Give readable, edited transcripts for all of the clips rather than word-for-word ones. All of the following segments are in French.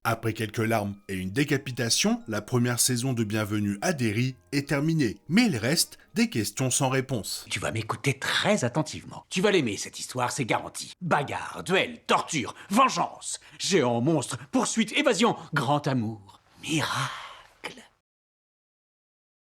Après quelques larmes et une décapitation, la première saison de Bienvenue à Derry est terminée. Mais il reste des questions sans réponse. Tu vas m'écouter très attentivement. Tu vas l'aimer, cette histoire, c'est garanti. Bagarre, duel, torture, vengeance, géant, monstre, poursuite, évasion, grand amour, miracle.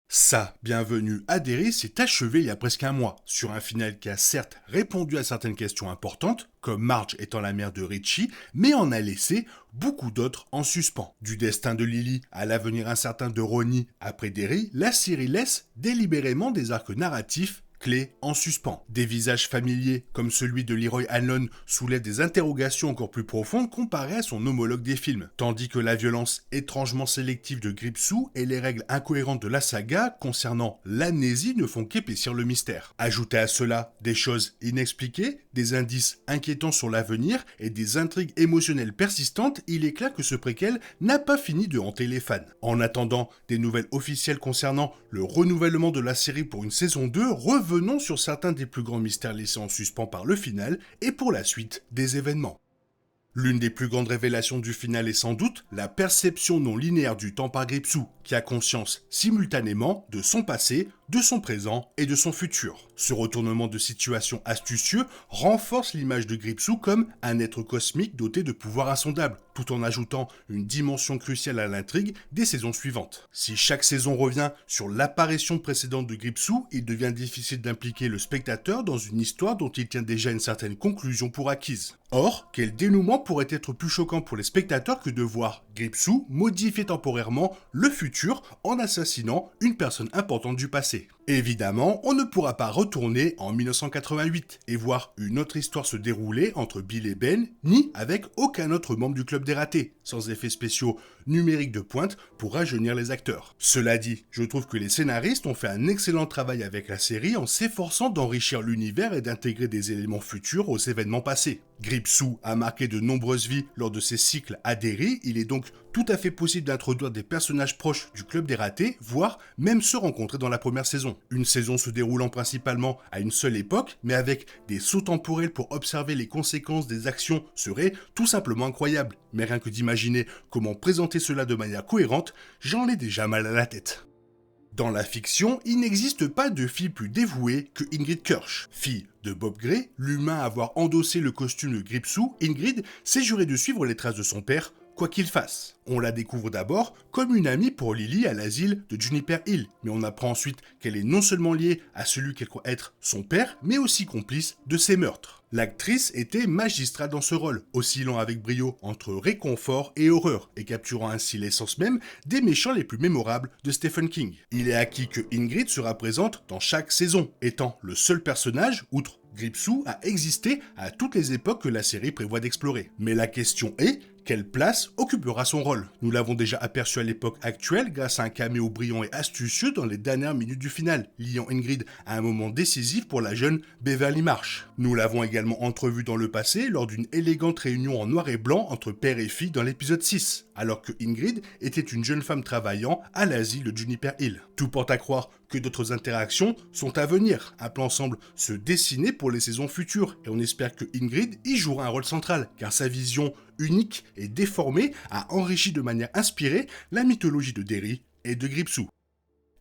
Ça, Bienvenue à Derry s'est achevé il y a presque un mois, sur un final qui a certes répondu à certaines questions importantes, comme Marge étant la mère de Richie, mais en a laissé beaucoup d'autres en suspens. Du destin de Lily à l'avenir incertain de Ronnie après Derry, la série laisse délibérément des arcs narratifs clés en suspens. Des visages familiers comme celui de Leroy Hanlon soulèvent des interrogations encore plus profondes comparées à son homologue des films, tandis que la violence étrangement sélective de Gripsou et les règles incohérentes de la saga concernant l'amnésie ne font qu'épaissir le mystère. Ajoutez à cela des choses inexpliquées, des indices inquiétants sur l'avenir et des intrigues émotionnelles persistantes, il est clair que ce préquel n'a pas fini de hanter les fans. En attendant des nouvelles officielles concernant le renouvellement de la série pour une saison 2, revenons sur certains des plus grands mystères laissés en suspens par le final et pour la suite des événements. L'une des plus grandes révélations du final est sans doute la perception non linéaire du temps par Gripsou, qui a conscience simultanément de son passé, de son présent et de son futur. Ce retournement de situation astucieux renforce l'image de Gripsou comme un être cosmique doté de pouvoirs insondables, tout en ajoutant une dimension cruciale à l'intrigue des saisons suivantes. Si chaque saison revient sur l'apparition précédente de Gripsou, il devient difficile d'impliquer le spectateur dans une histoire dont il tient déjà une certaine conclusion pour acquise. Or, quel dénouement pourrait être plus choquant pour les spectateurs que de voir Gripsou modifier temporairement le futur en assassinant une personne importante du passé. Évidemment, on ne pourra pas retourner en 1988 et voir une autre histoire se dérouler entre Bill et Ben, ni avec aucun autre membre du club des ratés, sans effets spéciaux numériques de pointe pour rajeunir les acteurs. Cela dit, je trouve que les scénaristes ont fait un excellent travail avec la série en s'efforçant d'enrichir l'univers et d'intégrer des éléments futurs aux événements passés. Gripsou a marqué de nombreuses vies lors de ses cycles à Derry, il est donc tout à fait possible d'introduire des personnages proches du club des ratés, voire même se rencontrer dans la première saison. Une saison se déroulant principalement à une seule époque, mais avec des sauts temporels pour observer les conséquences des actions serait tout simplement incroyable. Mais rien que d'imaginer comment présenter cela de manière cohérente, j'en ai déjà mal à la tête. Dans la fiction, il n'existe pas de fille plus dévouée que Ingrid Kirsch. Fille de Bob Gray, l'humain à avoir endossé le costume de Gripsou, Ingrid s'est jurée de suivre les traces de son père, quoi qu'il fasse. On la découvre d'abord comme une amie pour Lily à l'asile de Juniper Hill, mais on apprend ensuite qu'elle est non seulement liée à celui qu'elle croit être son père, mais aussi complice de ses meurtres. L'actrice était magistrale dans ce rôle, oscillant avec brio entre réconfort et horreur, et capturant ainsi l'essence même des méchants les plus mémorables de Stephen King. Il est acquis que Ingrid sera présente dans chaque saison, étant le seul personnage, outre Gripsou, à exister à toutes les époques que la série prévoit d'explorer. Mais la question est, quelle place occupera son rôle? Nous l'avons déjà aperçu à l'époque actuelle grâce à un caméo brillant et astucieux dans les dernières minutes du final, liant Ingrid à un moment décisif pour la jeune Beverly Marsh. Nous l'avons également entrevu dans le passé lors d'une élégante réunion en noir et blanc entre père et fille dans l'épisode 6, alors que Ingrid était une jeune femme travaillant à l'asile de Juniper Hill. Tout porte à croire que d'autres interactions sont à venir. Un plan semble se dessiner pour les saisons futures et on espère que Ingrid y jouera un rôle central, car sa vision unique et déformée a enrichi de manière inspirée la mythologie de Derry et de Gripsou.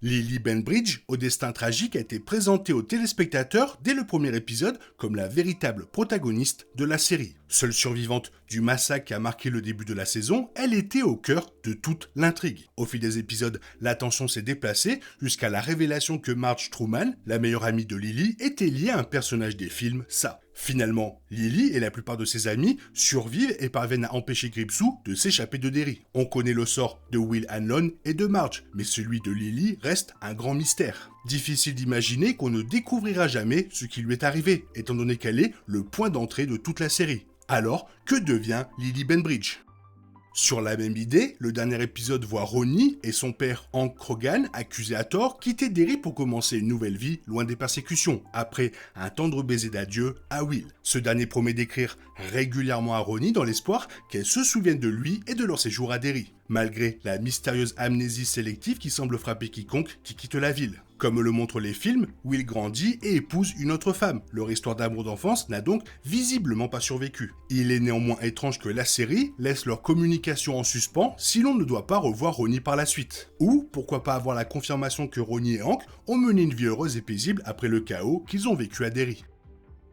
Lily Bainbridge, au destin tragique, a été présentée aux téléspectateurs dès le premier épisode comme la véritable protagoniste de la série. Seule survivante du massacre qui a marqué le début de la saison, elle était au cœur de toute l'intrigue. Au fil des épisodes, l'attention s'est déplacée jusqu'à la révélation que Marge Truman, la meilleure amie de Lily, était liée à un personnage des films, ça. Finalement, Lily et la plupart de ses amis survivent et parviennent à empêcher Gripsou de s'échapper de Derry. On connaît le sort de Will Hanlon et de Marge, mais celui de Lily reste un grand mystère. Difficile d'imaginer qu'on ne découvrira jamais ce qui lui est arrivé, étant donné qu'elle est le point d'entrée de toute la série. Alors, que devient Lily Bainbridge ? Sur la même idée, le dernier épisode voit Ronnie et son père Hank Krogan, accusés à tort, quitter Derry pour commencer une nouvelle vie loin des persécutions, après un tendre baiser d'adieu à Will. Ce dernier promet d'écrire régulièrement à Ronnie dans l'espoir qu'elle se souvienne de lui et de leur séjour à Derry, malgré la mystérieuse amnésie sélective qui semble frapper quiconque qui quitte la ville. Comme le montrent les films, Will grandit et épouse une autre femme. Leur histoire d'amour d'enfance n'a donc visiblement pas survécu. Il est néanmoins étrange que la série laisse leur communication en suspens si l'on ne doit pas revoir Ronnie par la suite. Ou pourquoi pas avoir la confirmation que Ronnie et Hank ont mené une vie heureuse et paisible après le chaos qu'ils ont vécu à Derry.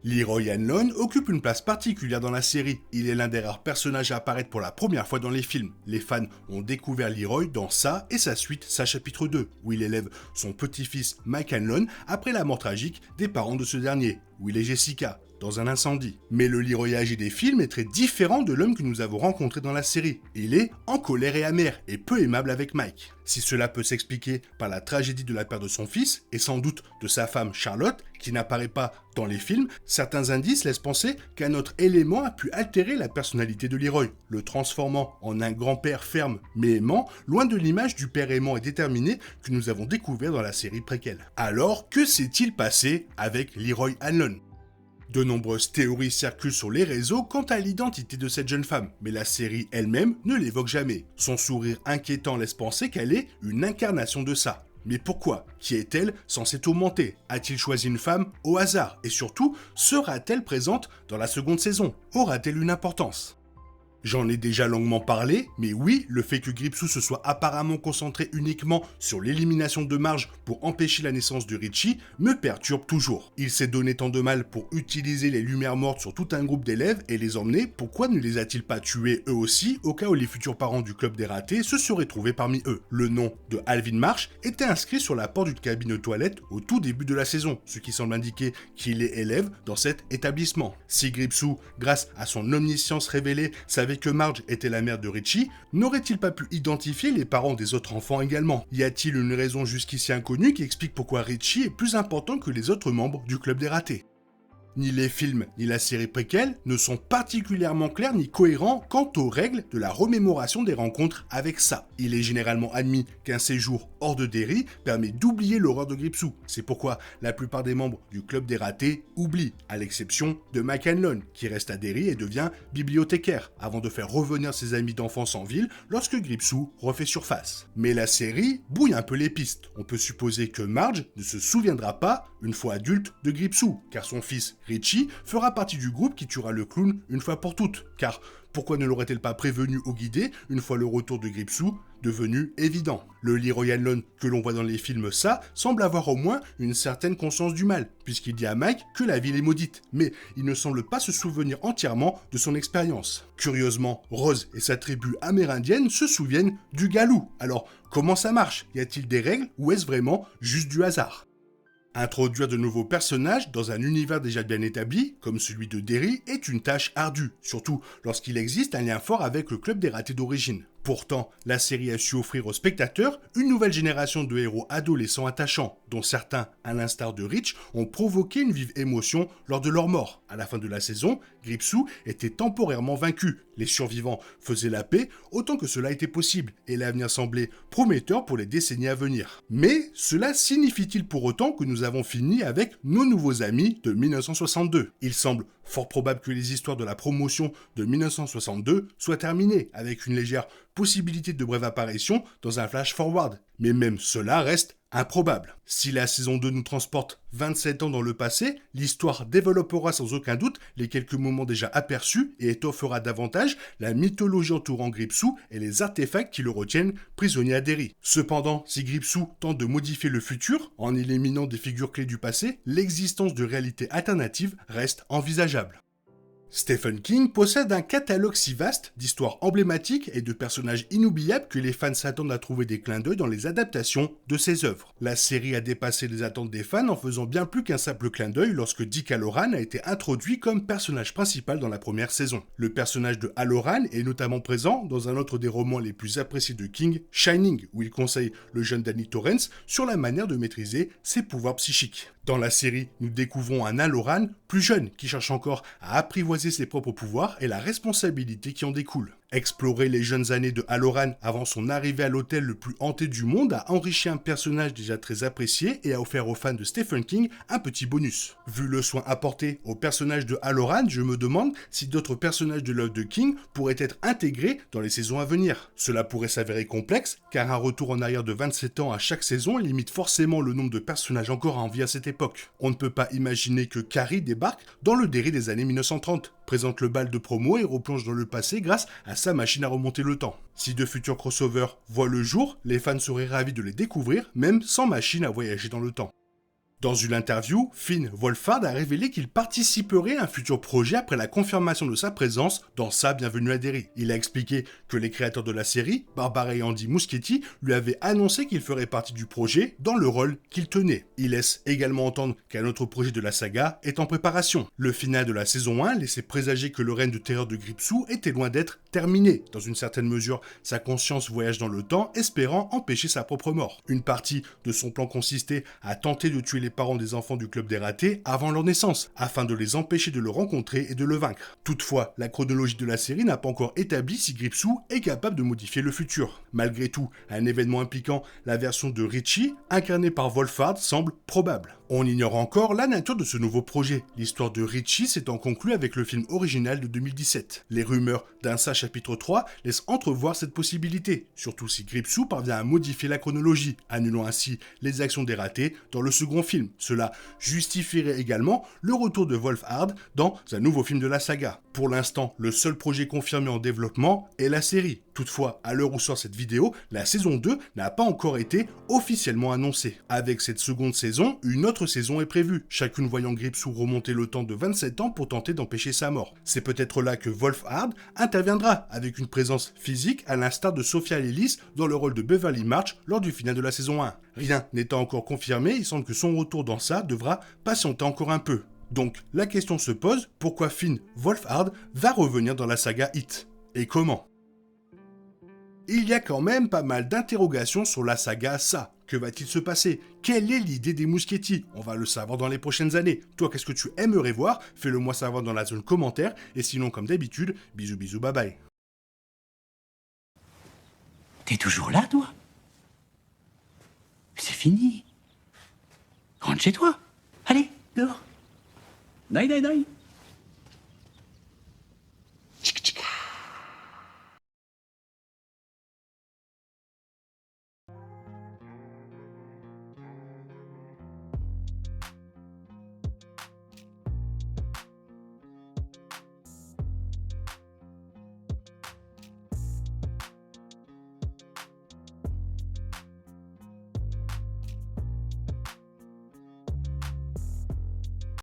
Leroy Hanlon occupe une place particulière dans la série. Il est l'un des rares personnages à apparaître pour la première fois dans les films. Les fans ont découvert Leroy dans ça et sa suite, sa chapitre 2, où il élève son petit-fils Mike Hanlon après la mort tragique des parents de ce dernier, Will et Jessica, dans un incendie. Mais le Leroy âgé des films est très différent de l'homme que nous avons rencontré dans la série. Il est en colère et amer, et peu aimable avec Mike. Si cela peut s'expliquer par la tragédie de la perte de son fils, et sans doute de sa femme Charlotte, qui n'apparaît pas dans les films, certains indices laissent penser qu'un autre élément a pu altérer la personnalité de Leroy, le transformant en un grand-père ferme mais aimant, loin de l'image du père aimant et déterminé que nous avons découvert dans la série préquelle. Alors, que s'est-il passé avec Leroy Hanlon ? De nombreuses théories circulent sur les réseaux quant à l'identité de cette jeune femme, mais la série elle-même ne l'évoque jamais. Son sourire inquiétant laisse penser qu'elle est une incarnation de ça. Mais pourquoi ? Qui est-elle censée tourmenter ? A-t-il choisi une femme au hasard ? Et surtout, sera-t-elle présente dans la seconde saison ? Aura-t-elle une importance ? J'en ai déjà longuement parlé, mais oui, le fait que Gripsou se soit apparemment concentré uniquement sur l'élimination de Marge pour empêcher la naissance de Richie me perturbe toujours. Il s'est donné tant de mal pour utiliser les lumières mortes sur tout un groupe d'élèves et les emmener, pourquoi ne les a-t-il pas tués eux aussi au cas où les futurs parents du club des ratés se seraient trouvés parmi eux ? Le nom de Alvin Marsh était inscrit sur la porte d'une cabine de toilette au tout début de la saison, ce qui semble indiquer qu'il est élève dans cet établissement. Si Gripsou, grâce à son omniscience révélée, savait que Marge était la mère de Richie, n'aurait-il pas pu identifier les parents des autres enfants également ? Y a-t-il une raison jusqu'ici inconnue qui explique pourquoi Richie est plus important que les autres membres du club des ratés ? Ni les films ni la série préquelle ne sont particulièrement clairs ni cohérents quant aux règles de la remémoration des rencontres avec ça. Il est généralement admis qu'un séjour hors de Derry permet d'oublier l'horreur de Gripsou. C'est pourquoi la plupart des membres du club des ratés oublient, à l'exception de Mike Hanlon, qui reste à Derry et devient bibliothécaire, avant de faire revenir ses amis d'enfance en ville lorsque Gripsou refait surface. Mais la série brouille un peu les pistes. On peut supposer que Marge ne se souviendra pas, une fois adulte, de Gripsou, car son fils Richie fera partie du groupe qui tuera le clown une fois pour toutes, car pourquoi ne l'aurait-elle pas prévenu ou guidé une fois le retour de Gripsou devenu évident ? Le Leroy Hanlon que l'on voit dans les films ça semble avoir au moins une certaine conscience du mal, puisqu'il dit à Mike que la ville est maudite, mais il ne semble pas se souvenir entièrement de son expérience. Curieusement, Rose et sa tribu amérindienne se souviennent du galou. Alors, comment ça marche ? Y a-t-il des règles ou est-ce vraiment juste du hasard ? Introduire de nouveaux personnages dans un univers déjà bien établi, comme celui de Derry, est une tâche ardue, surtout lorsqu'il existe un lien fort avec le club des ratés d'origine. Pourtant, la série a su offrir aux spectateurs une nouvelle génération de héros adolescents attachants, dont certains, à l'instar de Rich, ont provoqué une vive émotion lors de leur mort. À la fin de la saison, Gripsou était temporairement vaincu. Les survivants faisaient la paix autant que cela était possible, et l'avenir semblait prometteur pour les décennies à venir. Mais cela signifie-t-il pour autant que nous avons fini avec nos nouveaux amis de 1962 ? Il semble fort probable que les histoires de la promotion de 1962 soient terminées, avec une légère possibilité de brève apparition dans un flash-forward. Mais même cela reste improbable. Si la saison 2 nous transporte 27 ans dans le passé, l'histoire développera sans aucun doute les quelques moments déjà aperçus et étoffera davantage la mythologie entourant Gripsou et les artefacts qui le retiennent prisonnier à Derry. Cependant, si Gripsou tente de modifier le futur en éliminant des figures clés du passé, l'existence de réalités alternatives reste envisageable. Stephen King possède un catalogue si vaste d'histoires emblématiques et de personnages inoubliables que les fans s'attendent à trouver des clins d'œil dans les adaptations de ses œuvres. La série a dépassé les attentes des fans en faisant bien plus qu'un simple clin d'œil lorsque Dick Hallorann a été introduit comme personnage principal dans la première saison. Le personnage de Hallorann est notamment présent dans un autre des romans les plus appréciés de King, Shining, où il conseille le jeune Danny Torrance sur la manière de maîtriser ses pouvoirs psychiques. Dans la série, nous découvrons un Hallorann plus jeune qui cherche encore à apprivoiser ses propres pouvoirs et la responsabilité qui en découle. Explorer les jeunes années de Halloran avant son arrivée à l'hôtel le plus hanté du monde a enrichi un personnage déjà très apprécié et a offert aux fans de Stephen King un petit bonus. Vu le soin apporté au personnage de Halloran, je me demande si d'autres personnages de l'œuvre de King pourraient être intégrés dans les saisons à venir. Cela pourrait s'avérer complexe, car un retour en arrière de 27 ans à chaque saison limite forcément le nombre de personnages encore en vie à cette époque. On ne peut pas imaginer que Carrie débarque dans le Derry des années 1930, présente le bal de promo et replonge dans le passé grâce à sa machine à remonter le temps. Si de futurs crossovers voient le jour, les fans seraient ravis de les découvrir, même sans machine à voyager dans le temps. Dans une interview, Finn Wolfhard a révélé qu'il participerait à un futur projet après la confirmation de sa présence dans Sa Bienvenue à Derry. Il a expliqué que les créateurs de la série, Barbara et Andy Muschietti, lui avaient annoncé qu'il ferait partie du projet dans le rôle qu'il tenait. Il laisse également entendre qu'un autre projet de la saga est en préparation. Le final de la saison 1 laissait présager que le règne de terreur de Gripsou était loin d'être terminé. Dans une certaine mesure, sa conscience voyage dans le temps, espérant empêcher sa propre mort. Une partie de son plan consistait à tenter de tuer les parents des enfants du club des ratés avant leur naissance, afin de les empêcher de le rencontrer et de le vaincre. Toutefois, la chronologie de la série n'a pas encore établi si Gripsou est capable de modifier le futur. Malgré tout, un événement impliquant la version de Richie, incarnée par Wolfhard, semble probable. On ignore encore la nature de ce nouveau projet. L'histoire de Richie s'étant conclue avec le film original de 2017. Les rumeurs d'Insa chapitre 3 laissent entrevoir cette possibilité, surtout si Gripsou parvient à modifier la chronologie, annulant ainsi les actions des ratés dans le second film. Cela justifierait également le retour de Wolfhard dans un nouveau film de la saga. Pour l'instant, le seul projet confirmé en développement est la série. Toutefois, à l'heure où sort cette vidéo, la saison 2 n'a pas encore été officiellement annoncée. Avec cette seconde saison, une autre saison est prévue, chacune voyant Gripsou remonter le temps de 27 ans pour tenter d'empêcher sa mort. C'est peut-être là que Wolfhard interviendra avec une présence physique à l'instar de Sophia Lillis dans le rôle de Beverly March lors du final de la saison 1. Rien n'étant encore confirmé, il semble que son retour dans ça devra patienter encore un peu. Donc, la question se pose, pourquoi Finn Wolfhard va revenir dans la saga Hit ? Et comment ? Il y a quand même pas mal d'interrogations sur la saga Ça. Que va-t-il se passer ? Quelle est l'idée des Muschietti ? On va le savoir dans les prochaines années. Toi, qu'est-ce que tu aimerais voir ? Fais-le moi savoir dans la zone commentaire. Et sinon, comme d'habitude, bisous bisous, bye bye. T'es toujours là, toi? C'est fini. Rentre chez toi. Allez, dehors. Naï, naï, naï.